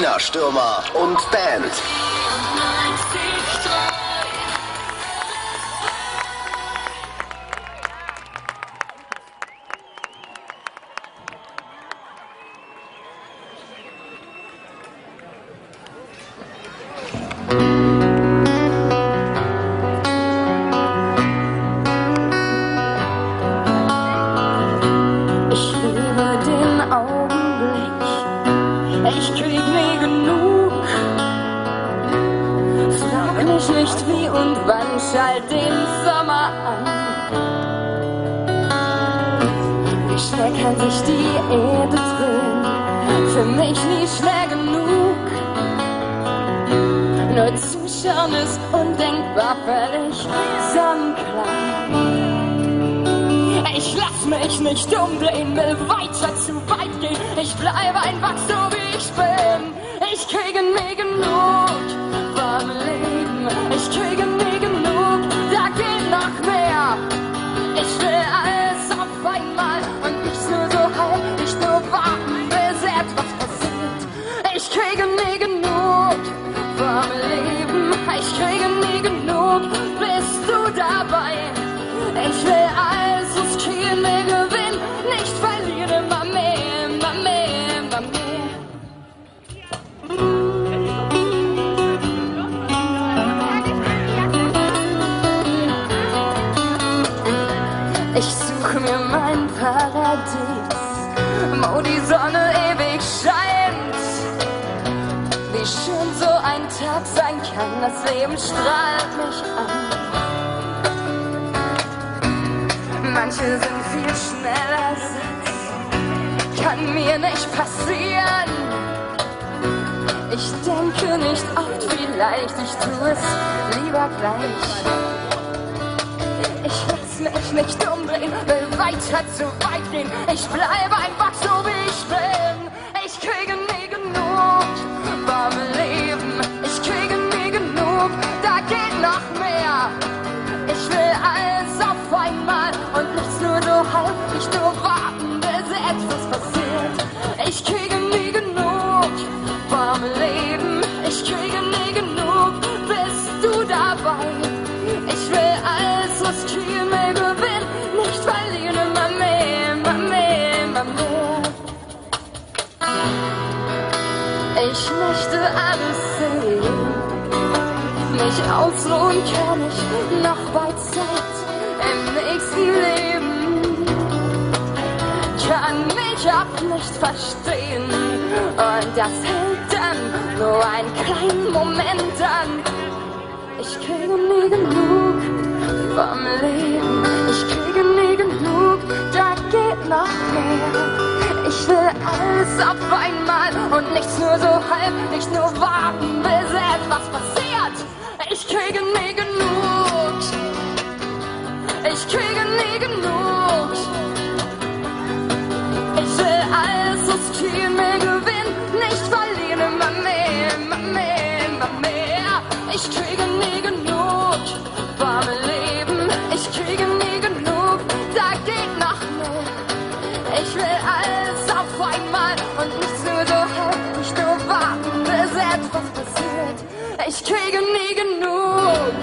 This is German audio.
Berliner Stürmer und Band. Ich krieg nie genug. Frag mich nicht wie und wann, schalt den Sommer an. Wie schnell kann sich die Erde drehen? Für mich nie schnell genug. Nur zuschauen ist undenkbar, völlig sonnenklar. Ich lass mich nicht umdrehen, will weiter zu weit gehen. Ich bleibe einfach so wie ich bin. Ich kriege nie genug vom Leben. Ich kriege nie genug, da geht noch mehr. Ich will alles auf einmal und nicht nur so halb, nicht nur warten, bis etwas passiert. Ich kriege nie genug vom Leben. Ich kriege nie genug, bist du dabei? Ich will alles riskieren, will gewinnen, nicht verlieren, immer mehr, immer mehr, immer mehr. Ich suche mir mein Paradies, wo die Sonne ewig scheint. Wie schön so ein Tag sein kann, das Leben strahlt mich an. Manche sind viel schneller als ich, kann mir nicht passieren. Ich denke nicht oft, vielleicht, ich tue es lieber gleich. Ich lass mich nicht umdrehen, will weiter zu weit gehen. Ich bleibe einfach so, wie ich bin. Ich kriege nie genug vom Leben. Ich kriege nie genug, da geht noch mehr. Ich will alles auf einmal und nicht nur so halb, nicht nur warten, bis etwas passiert. Ich kriege nie genug vom Leben. Ich kriege nie genug, bist du dabei? Ich will alles riskieren, will gewinnen, nicht verlieren, immer mehr, immer mehr, immer mehr. Ich möchte alles sehen, mich ausruhen kann ich noch bei Zeit im nächsten Leben. Kann mich auch nicht verstehen und das hält dann nur einen kleinen Moment an. Ich kriege nie genug vom Leben. Ich kriege nie genug, da geht noch mehr. Ich will alles auf einmal und nichts nur so halb, nicht nur warten, bis etwas passiert. Ich kriege nie genug. Ich kriege nie genug. Ich will alles riskieren, will gewinnen, nicht verlieren, immer mehr, immer mehr, immer mehr. Ich kriege nie genug vom Leben. Ich kriege nie genug, da geht noch mehr. Ich will alles auf einmal und nicht nur so halb, nicht nur warten, bis etwas passiert. Ich kriege nie genug.